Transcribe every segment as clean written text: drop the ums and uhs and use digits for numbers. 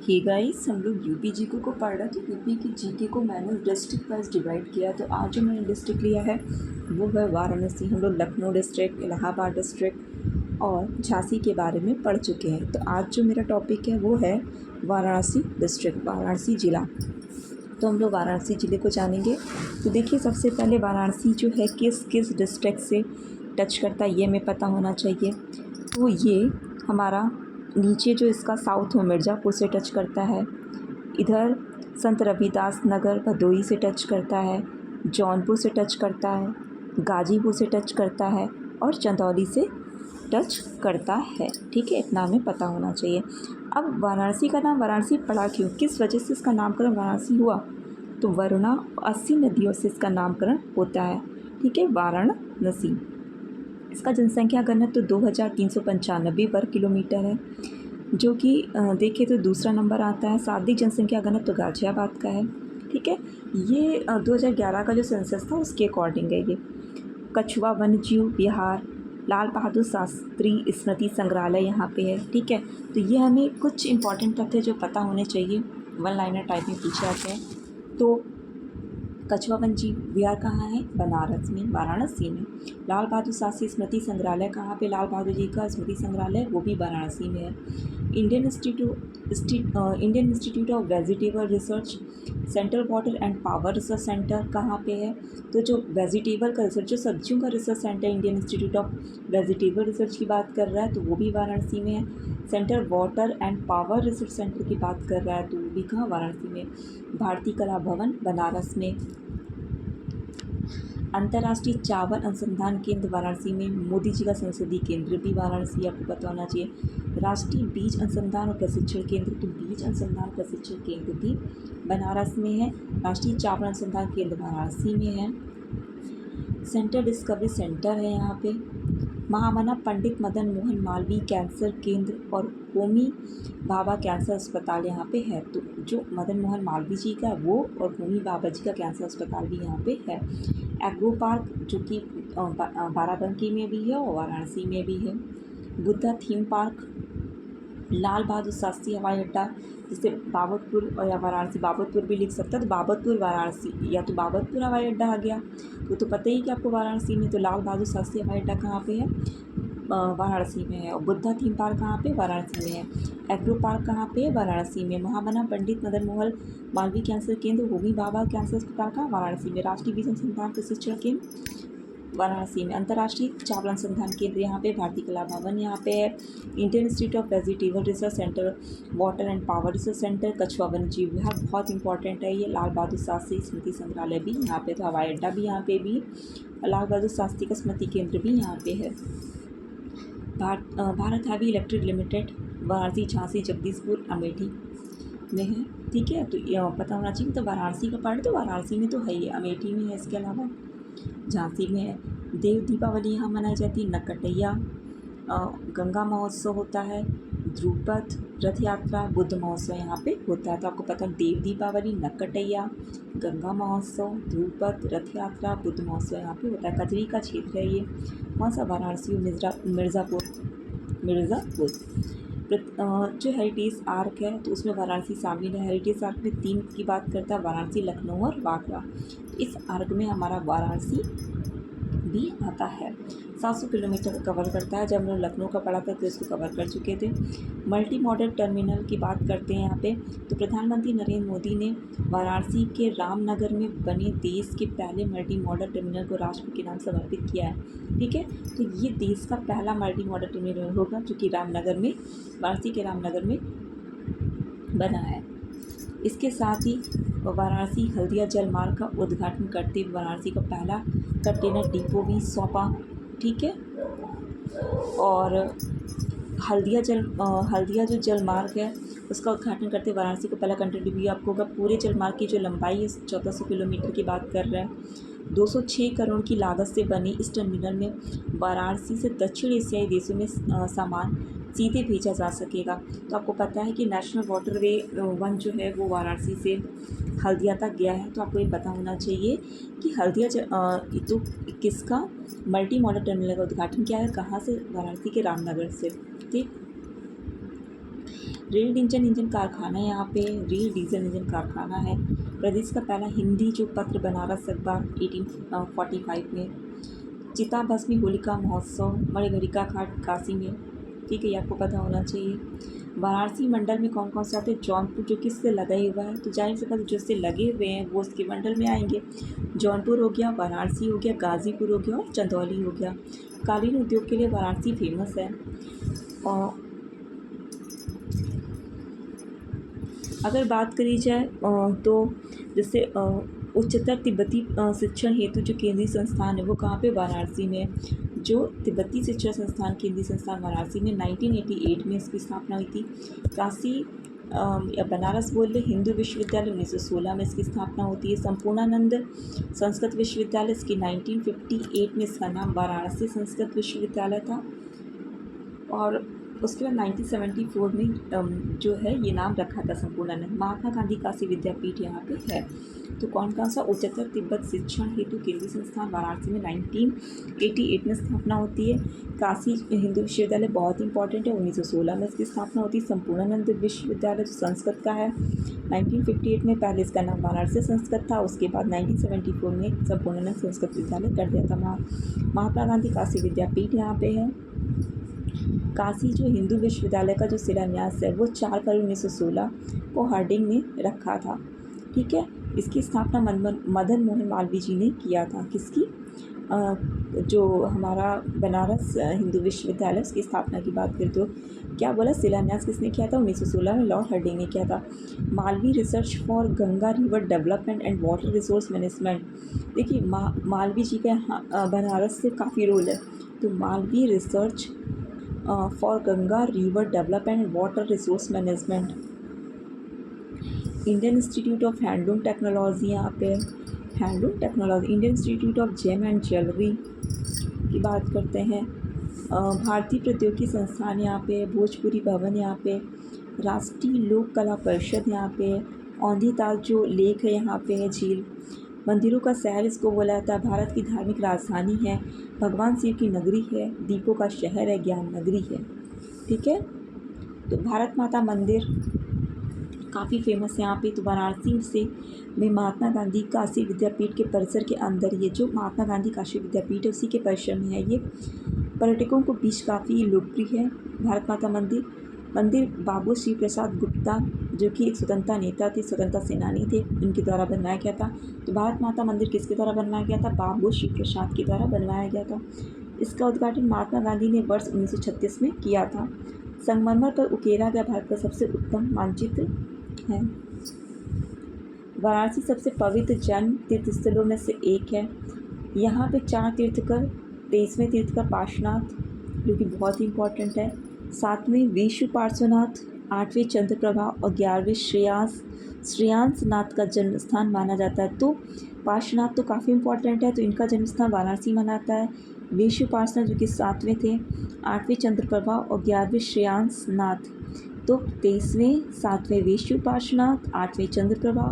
Hey guys, हम लोग UP GK को पढ़ रहे थे। यूपी की जीके को मैंने डिस्ट्रिक्ट वाइज डिवाइड किया। तो आज जो मैंने डिस्ट्रिक्ट लिया है वो है वाराणसी। हम लोग लखनऊ डिस्ट्रिक्ट, इलाहाबाद डिस्ट्रिक्ट और झांसी के बारे में पढ़ चुके हैं। तो आज जो मेरा टॉपिक है वो है वाराणसी डिस्ट्रिक्ट, वाराणसी ज़िला। तो हम लोग वाराणसी ज़िले को जानेंगे। तो देखिए, सबसे पहले वाराणसी जो है किस किस डिस्ट्रिक्ट से टच करता है ये हमें पता होना चाहिए। तो ये हमारा नीचे जो इसका साउथ में मिर्ज़ापुर से टच करता है, इधर संत रविदास नगर भदोही से टच करता है, जौनपुर से टच करता है, गाजीपुर से टच करता है और चंदौली से टच करता है। ठीक है, इतना हमें पता होना चाहिए। अब वाराणसी का नाम वाराणसी पड़ा क्यों, किस वजह से इसका नामकरण वाराणसी हुआ? तो वरुणा 80 नदियों से इसका नामकरण होता है। ठीक है, वाराणसी। इसका जनसंख्या घनत्व तो 2395 वर्ग किलोमीटर है, जो कि देखें तो दूसरा नंबर आता है। शाब्दिक जनसंख्या घनत्व तो गाज़ियाबाद का है। ठीक है, ये 2011 का जो सेंसस था उसके अकॉर्डिंग है ये। कछुआ वन्यजीव विहार, लाल बहादुर शास्त्री स्मृति संग्रहालय यहाँ पे है। ठीक है, तो ये हमें कुछ इंपॉर्टेंट तथ्य जो पता होने चाहिए, वन लाइनर टाइप में पूछे जाते हैं। तो कछुआ वन्यजीव विहार कहाँ है? बनारस में, वाराणसी में। लाल बहादुर शास्त्री स्मृति संग्रहालय कहाँ पे? लाल बहादुर जी का स्मृति संग्रहालय वो भी वाराणसी में है। Indian institute of vegetable research, central water and power research centre कहाँ पे है? तो जो वेजिटेबल का रिसर्च, जो सब्जियों का research centre Indian institute of vegetable research की बात कर रहा है तो वो भी वाराणसी में है। Central water and power research centre की बात कर रहा है तो वो भी कहाँ? वाराणसी में। भारतीय कला भवन बनारस में। अंतर्राष्ट्रीय चावल अनुसंधान केंद्र वाराणसी में। मोदी जी का संसदीय केंद्र भी वाराणसी, आपको पता होना चाहिए। राष्ट्रीय बीज अनुसंधान और प्रशिक्षण केंद्र, तो बीज अनुसंधान प्रशिक्षण केंद्र भी बनारस में है। राष्ट्रीय चावल अनुसंधान केंद्र वाराणसी में है। सेंट्रल डिस्कवरी सेंटर है यहाँ पे। महामना पंडित मदन मोहन मालवीय कैंसर केंद्र और होमी भाभा कैंसर अस्पताल यहाँ पे है। तो जो मदन मोहन मालवीय जी का वो और होमी भाभा जी का कैंसर अस्पताल भी यहाँ पे है। एग्रो पार्क जो कि बाराबंकी में भी है और वाराणसी में भी है। बुद्धा थीम पार्क, लाल बहादुर शास्त्री हवाई अड्डा, जैसे बाबतपुर और या वाराणसी, बाबतपुर भी लिख सकता है तो बाबतपुर वाराणसी, या तो बाबतपुर हवाई अड्डा आ गया तो पता ही कि आपको वाराणसी में। तो लाल बहादुर शास्त्री हवाई अड्डा कहाँ पे है? वाराणसी में है। और बुद्धा थीम पार्क कहाँ पे? वाराणसी में है। एग्रो पार्क कहाँ पे है? वाराणसी में। महामना पंडित मदन मोहन मालवीय कैंसर केंद्र, होमी भाभा कैंसर अस्पताल कहाँ? वाराणसी में। राष्ट्रीय बीज अनुसंधान प्रशिक्षण केंद्र वाराणसी में। अंतर्राष्ट्रीय चावल अनुसंधान केंद्र यहाँ पे। भारतीय कला भवन यहाँ पे है। Indian institute of vegetable research centre, water and power research centre, कछुआ वन्यजीव विहार बहुत इंपॉर्टेंट है ये। लाल बहादुर शास्त्री स्मृति संग्रहालय भी यहाँ पे, तो हवाई अड्डा भी यहाँ पे भी। लाल बहादुर शास्त्री का स्मृति केंद्र भी यहाँ पे है। Bharat heavy electric limited Varanasi, Jhansi, Jagdishpur, Amethi में है। ठीक है, तो पता होना चाहिए। तो वाराणसी का पार्ट तो वाराणसी में तो है ही, अमेठी में है, इसके अलावा झांसी में है। देव दीपावली यहाँ मनाई जाती है। नकटैया, गंगा महोत्सव होता है। ध्रुपद, रथ यात्रा, बुद्ध महोत्सव यहाँ पे होता है। तो आपको पता है देव दीपावली, नकटैया, गंगा महोत्सव, ध्रुपद, रथ यात्रा, बुद्ध महोत्सव यहाँ पे होता है। कजरी का क्षेत्र है ये। कौन सा? वाराणसी और मिर्ज़ापुर। जो हेरिटेज आर्क है तो उसमें वाराणसी शामिल है। हेरिटेज आर्क में 3 की बात करता है, वाराणसी, लखनऊ और वागरा। इस आर्क में हमारा वाराणसी भी आता है। 700 किलोमीटर कवर करता है। जब हम लोग लखनऊ का पढ़ा था तो इसको कवर कर चुके थे। मल्टी मॉडल टर्मिनल की बात करते हैं यहाँ पे, तो प्रधानमंत्री नरेंद्र मोदी ने वाराणसी के रामनगर में बने देश के पहले मल्टी मॉडल टर्मिनल को राष्ट्र के नाम समर्पित किया है। ठीक है, तो ये देश का पहला मल्टी मॉडल टर्मिनल होगा जो कि रामनगर में, वाराणसी के रामनगर में बना है। इसके साथ ही वाराणसी हल्दिया जल मार्ग का उद्घाटन करते हुए वाराणसी का पहला कंटेनर डिपो भी सौंपा। ठीक है, और हल्दिया जो जल मार्ग है उसका उद्घाटन करते वाराणसी को पहला कंटेनर डिपो। आपको होगा पूरे जल मार्ग की जो लंबाई है 1400 किलोमीटर की बात कर रहे हैं। 206 करोड़ की लागत से बनी इस टर्मिनल में वाराणसी से दक्षिण एशियाई देशों में सामान सीधे भेजा जा सकेगा। तो आपको पता है कि नेशनल वाटरवे 1 जो है वो वाराणसी से हल्दिया तक गया है। तो आपको ये पता होना चाहिए कि हल्दिया तो किसका मल्टी मॉडल टर्मिनल का उद्घाटन किया है, कहाँ से? वाराणसी के रामनगर से। ठीक, रेल इंजन कारखाना यहाँ पे रेल डीजल इंजन कारखाना है। प्रदेश का पहला हिंदी जो पत्र बनारस अखबार 1845 में। चिता भस्मी होलिका महोत्सव मणिकर्णिका घाट काशी में। ठीक है, ये आपको पता होना चाहिए। वाराणसी मंडल में कौन कौन से आते हैं? जौनपुर जो किससे लगा हुआ है, तो जाहिर सी बात जो इससे लगे हुए हैं वो उसके मंडल में आएंगे। जौनपुर हो गया, वाराणसी हो गया, गाजीपुर हो गया और चंदौली हो गया। कालीन उद्योग के लिए वाराणसी फेमस है। और अगर बात करी जाए तो जैसे उच्चतर तिब्बती शिक्षण हेतु जो केंद्रीय संस्थान है वो कहाँ पे? वाराणसी में। जो तिब्बती शिक्षा संस्थान केंद्रीय संस्थान वाराणसी में 1988 में इसकी स्थापना हुई थी। काशी या बनारस बोल ले हिंदू विश्वविद्यालय 1916 में इसकी स्थापना होती है। संपूर्णानंद संस्कृत विश्वविद्यालय इसकी 1958 में इसका नाम वाराणसी संस्कृत विश्वविद्यालय था। और उसके बाद 1974 में जो है ये नाम रखा था संपूर्णानंद। महात्मा गांधी काशी विद्यापीठ यहाँ पे है। तो कौन कौन सा? उच्चतर तिब्बत शिक्षण हेतु केंद्रीय संस्थान वाराणसी में 1988 में स्थापना होती है। काशी हिंदू विश्वविद्यालय बहुत इंपॉर्टेंट है, 1916 में इसकी स्थापना होती है। संपूर्णानंद विश्वविद्यालय जो संस्कृत का है 1958 में, पहले इसका नाम वाराणसी संस्कृत था, उसके बाद 1974 में संपूर्णानंद संस्कृत विद्यालय कर दिया था। महात्मा गांधी काशी विद्यापीठ यहाँ पे है। काशी जो हिंदू विश्वविद्यालय का जो शिलान्यास है वो 4 फरवरी 1916 को हार्डिंग में रखा था। ठीक है, इसकी स्थापना मदन मोहन मालवीय जी ने किया था। किसकी? जो हमारा बनारस हिंदू विश्वविद्यालय उसकी स्थापना की बात करें तो क्या बोला? शिलान्यास किसने किया था? 1916 में लॉर्ड हार्डिंग ने किया था। Malviya research for Ganga river development and water resource management. देखिए मालवीय जी का बनारस से काफ़ी रोल है। तो Malaviya research for Ganga river development and water resource management. Indian institute of handloom technology यहाँ पे, handloom technology. Indian institute of gem and jewellery की बात करते हैं। भारतीय प्रौद्योगिकी संस्थान यहाँ पे, भोजपुरी भवन यहाँ पे, राष्ट्रीय लोक कला परिषद यहाँ पे, औंधी ताल जो लेक है यहाँ पे है, झील। मंदिरों का शहर इसको बोला जाता है। भारत की धार्मिक राजधानी है, भगवान शिव की नगरी है, दीपों का शहर है, ज्ञान नगरी है। ठीक है, तो भारत माता मंदिर काफ़ी फेमस है यहाँ पे। तो वाराणसी से में महात्मा गांधी काशी विद्यापीठ के परिसर के अंदर, ये जो महात्मा गांधी काशी विद्यापीठ है उसी के परिसर में है। ये पर्यटकों को बीच काफ़ी लोकप्रिय है। भारत माता मंदिर बाबू श्री प्रसाद गुप्ता जो कि एक स्वतंत्रता नेता थे, स्वतंत्रता सेनानी थे, इनके द्वारा बनवाया गया था। तो भारत माता मंदिर किसके द्वारा बनवाया गया था? बाबू श्री प्रसाद के द्वारा बनवाया गया था। इसका उद्घाटन महात्मा गांधी ने वर्ष 1936 में किया था। संगमरमर पर उकेरा गया भारत का सबसे उत्तम मानचित्र है। वाराणसी सबसे पवित्र जैन तीर्थ स्थलों में से एक है। यहाँ पे 4 तीर्थकर, 23वें तीर्थकर पार्श्वनाथ जो कि बहुत ही इम्पोर्टेंट है, 7वें विश्व पार्श्वनाथ, 8वें चंद्रप्रभा और 11वें श्रेयांस नाथ का जन्म स्थान माना जाता है। तो पार्श्वनाथ तो काफ़ी इम्पोर्टेंट है, तो इनका जन्म स्थान वाराणसी मनाता है। विश्व पार्श्वनाथ जो कि 7वें थे, 8वें चंद्रप्रभा और 11वें श्रेयांस नाथ। तो 23वें 7वें विश्व पार्श्वनाथ, 8वें चंद्रप्रभा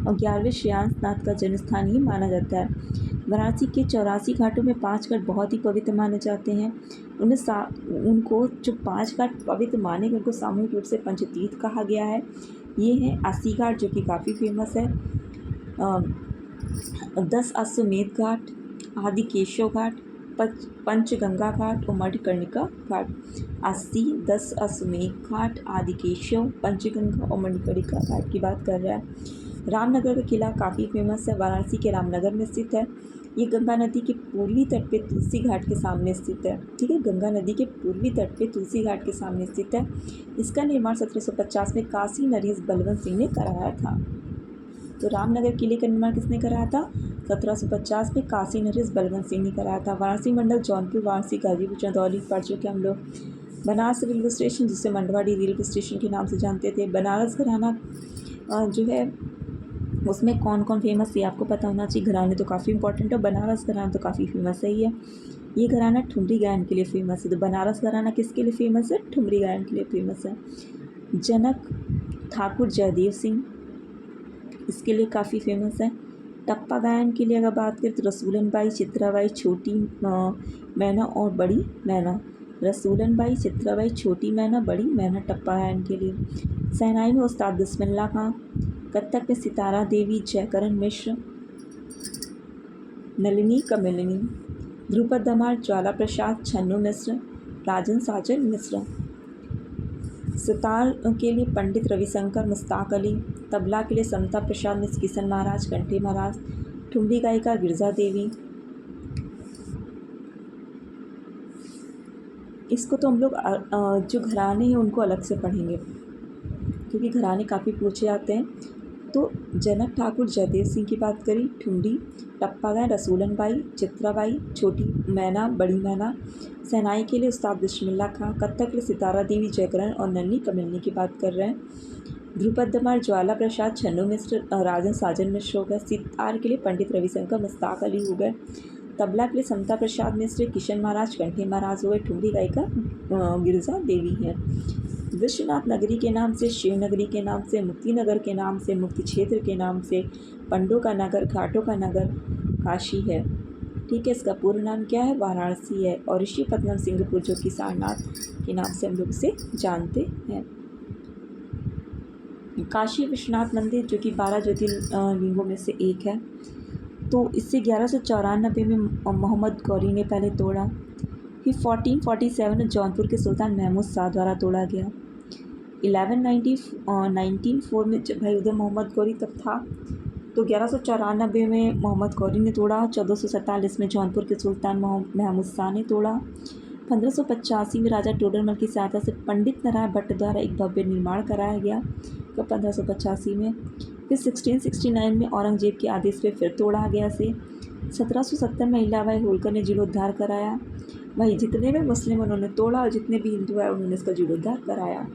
और 11वें श्रेयांस नाथ का जन्म स्थान ही माना जाता है। वाराणसी के 84 घाटों में 5 घाट बहुत ही पवित्र माने जाते हैं। उनमें उनको जो 5 घाट पवित्र माने गए उनको सामूहिक रूप से पंचतीर्थ कहा गया है। ये है 80 घाट जो कि काफ़ी फेमस है, 10 अश्वमेध घाट, आदि केशव घाट, पंचगंगा घाट और मणिकर्णिका घाट। 80, 10 अश्वमेध घाट, आदि केशव, पंचगंगा और मणिकर्णिका घाट की बात कर रहा है। रामनगर का किला काफ़ी फेमस है, वाराणसी के रामनगर में स्थित है। ये गंगा नदी के पूर्वी तट पे तुलसी घाट के सामने स्थित है। ठीक है, गंगा नदी के पूर्वी तट पे तुलसी घाट के सामने स्थित है। इसका निर्माण 1750 में काशी नरेश बलवंत सिंह ने कराया था। तो रामनगर किले का निर्माण किसने कराया था? 1750 में काशी नरेश बलवंत सिंह ने कराया था। वाराणसी मंडल जौनपुर, वाराणसी, गाजीपुर, चंदौली पढ़ चुके हम लोग। बनारस रेलवे स्टेशन जिसे मंडवाड़ी रेलवे स्टेशन के नाम से जानते थे। बनारस घराना जो है उसमें कौन कौन फेमस है आपको पता होना चाहिए। घराने तो काफ़ी इंपॉर्टेंट है, बनारस घराना तो काफ़ी फेमस है ही है। ये घराना ठुमरी गायन के लिए फेमस है। तो बनारस घराना किसके लिए फेमस है? ठुमरी गायन के लिए फेमस है। जनक ठाकुर जयदेव सिंह इसके लिए काफ़ी फेमस है। टप्पा गायन के लिए अगर बात करें तो रसूलन बाई, चित्राबाई, छोटी मैना और बड़ी मैना। रसूलन बाई, चित्राबाई, छोटी मैना, बड़ी मैना टप्पा है इनके लिए। शहनाई में उस्ताद बिस्मिल्लाह खां, कत्थक में सितारा देवी, जयकरण मिश्र, नलिनी कमलिनी, ध्रुपद धमाल, ज्वाला प्रसाद, छन्नू मिश्र, राजन साजन मिश्र। सितार के लिए पंडित रविशंकर, मुश्ताक अली, तबला के लिए समता प्रसाद, मिस किशन महाराज, कंठे महाराज, ठुमरी गायिका गिरजा देवी। इसको तो हम लोग जो घराने हैं उनको अलग से पढ़ेंगे, क्योंकि घराने काफ़ी पूछे जाते हैं। तो जनक ठाकुर जयदेव सिंह की बात करी, ठुमरी, टप्पा गाय रसूलन बाई, चित्राबाई, छोटी मैना, बड़ी मैना। शहनाई के लिए उस्ताद बिस्मिल्लाह खां, कत्थक के लिए सितारा देवी, जयकरण और नन्ही कमलनी की बात कर रहे हैं। ध्रुपद धमाल, ज्वाला प्रसाद, छन्नू मिश्र, राजन साजन मिश्र हो गए। सितार के लिए पंडित रविशंकर, मुश्ताक अली हो गए। तबला के लिए समता प्रसाद मिश्र, किशन महाराज, कंठे महाराज हो गए। ठुमरी गायिका गिरजा देवी हैं। विश्वनाथ नगरी के नाम से, शिव नगरी के नाम से, मुक्ति नगर के नाम से, मुक्ति क्षेत्र के नाम से, पंडों का नगर, घाटों का नगर काशी है। ठीक है, इसका पूर्ण नाम क्या है? वाराणसी है। और ऋषिपत्तनम सिंगापुर जो कि सारनाथ के नाम से हम लोग इसे जानते हैं। काशी विश्वनाथ मंदिर जो कि 12 ज्योतिर्लिंगों में से एक है, तो इसे 1194 में मोहम्मद गौरी ने पहले तोड़ा। फिर 1447 में जौनपुर के सुल्तान महमूद शाह द्वारा तोड़ा गया। 1904 में जब भाई उधर मोहम्मद गौरी तब था, तो 1194 में मोहम्मद गौरी ने तोड़ा। 1447 में जौनपुर के सुल्तान महमूद शाह ने तोड़ा। 1585 में राजा टोडरमल की सहायता से पंडित नारायण भट्ट द्वारा एक भव्य निर्माण कराया गया, तो 1585 में। फिर 1669 में औरंगजेब के आदेश पे फिर तोड़ा गया से। 1770 में अहिल्याबाई होलकर ने जीर्णोद्धार कराया। वही जितने भी मुस्लिम उन्होंने तोड़ा और जितने भी हिंदू है उन्होंने इसका जीर्णोद्धार कराया।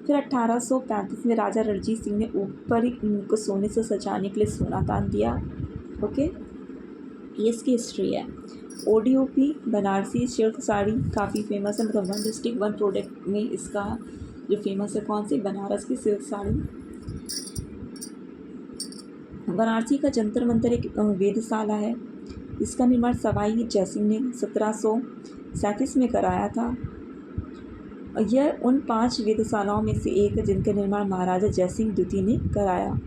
फिर 1835 में राजा रणजीत सिंह ने ऊपरी को सोने से सजाने के लिए सोना दान दिया। ओके, ये इसकी हिस्ट्री है। ODOP बनारसी सिल्क साड़ी काफ़ी फेमस है, मतलब 1 डिस्ट्रिक्ट 1 प्रोडक्ट में इसका जो फेमस है कौन सी? बनारस की सिल्क साड़ी। वाराणसी का जंतर मंतर एक वेधशाला है। इसका निर्माण सवाई जयसिंह ने 1737 में कराया था। यह उन 5 वेधशालाओं में से एक है जिनका निर्माण महाराजा जयसिंह द्वितीय ने कराया।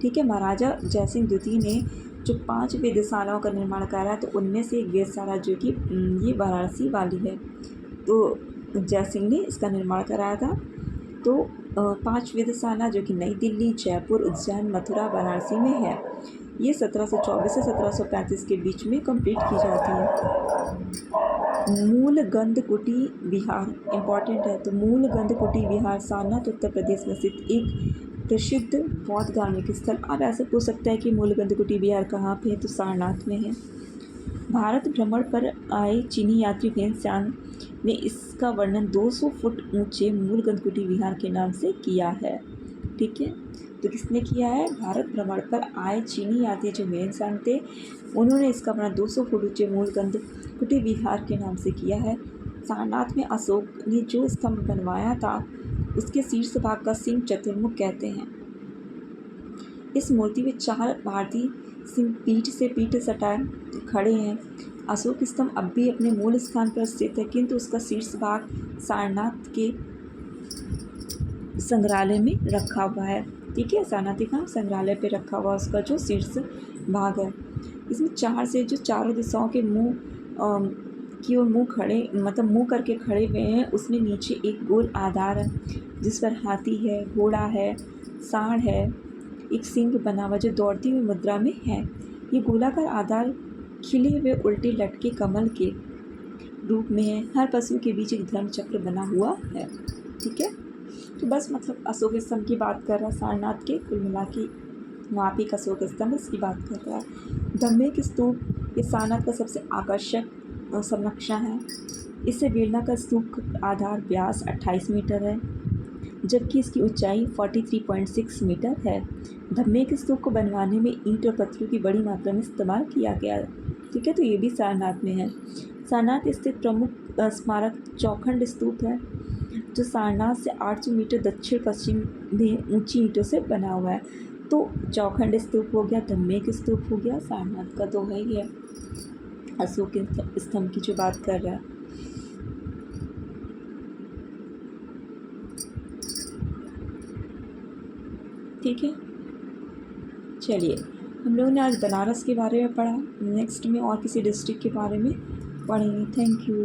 ठीक है, महाराजा जयसिंह द्वितीय ने जो 5 वेधशालाओं का निर्माण कराया, तो उनमें से एक वेधशाला जो कि ये वाराणसी वाली है, तो जयसिंह ने इसका निर्माण कराया था। तो 5 वेधशाला जो कि नई दिल्ली, जयपुर, उज्जैन, मथुरा, वाराणसी में है। ये 1724 से 1735 के बीच में कंप्लीट की जाती है। मूल गंधकुटी विहार इम्पॉर्टेंट है, तो मूल गंधकुटी विहार सारनाथ उत्तर प्रदेश में स्थित एक प्रसिद्ध बौद्ध धार्मिक स्थल। अब ऐसे पूछ सकता है कि मूल गंधकुटी विहार कहाँ पे है, तो सारनाथ में है। भारत भ्रमण पर आए चीनी यात्री वेनसांग ने इसका वर्णन 200 फुट ऊंचे मूल गंधकुटी विहार के नाम से किया है। ठीक है, तो किसने किया है? भारत भ्रमण पर आए चीनी यात्री जो वेनसांग थे, उन्होंने इसका वर्णन 200 फुट ऊंचे मूल गंधकुटी विहार के नाम से किया है। सारनाथ में अशोक ने जो स्तंभ बनवाया था, उसके शीर्ष भाग का सिंह चतुर्मुख कहते हैं। इस मूर्ति में 4 भारतीय सिंह पीठ से पीठ सटाए खड़े हैं। अशोक स्तंभ अब भी अपने मूल स्थान पर स्थित है, किंतु उसका शीर्ष भाग सारनाथ के संग्रहालय में रखा हुआ है। ठीक है, सारनाथ का संग्रहालय पे रखा हुआ उसका जो शीर्ष भाग है। इसमें 4 से जो चारों दिशाओं के मुंह की ओर मुँह खड़े, मतलब मुँह करके खड़े हुए हैं। उसमें नीचे एक गोल आधार है जिस पर हाथी है, घोड़ा है, सांड है, एक सिंह बना हुआ जो दौड़ती हुई मुद्रा में है। ये गोलाकार आधार खिले हुए उल्टे लटके कमल के रूप में है। हर पशु के बीच एक धर्म चक्र बना हुआ है। ठीक है, तो बस मतलब अशोक स्तंभ की बात कर रहा है सारनाथ के, कुल मिला के वहाँ पे अशोक स्तंभ इसकी बात कर रहा है। धम्मेक स्तूप ये सारनाथ का सबसे आकर्षक संरक्षण है। इससे बेलनाकार स्तूप का आधार व्यास 28 मीटर है, जबकि इसकी ऊंचाई 43.6 मीटर है। धम्मेक स्तूप को बनवाने में ईंट और पत्थरों की बड़ी मात्रा में इस्तेमाल किया गया है। ठीक है, तो ये भी सारनाथ में है। सारनाथ स्थित प्रमुख स्मारक चौखंड स्तूप है, जो सारनाथ से 800 मीटर दक्षिण पश्चिम में ऊंची ईंटों से बना हुआ है। तो चौखंड स्तूप हो गया, धम्मेक स्तूप हो गया, सारनाथ का तो है ही है। अशोक स्तंभ की जो बात कर रहा है। ठीक है। चलिए, हम लोगों ने आज बनारस के बारे में पढ़ा, नेक्स्ट में और किसी डिस्ट्रिक्ट के बारे में पढ़ेंगे। Thank you.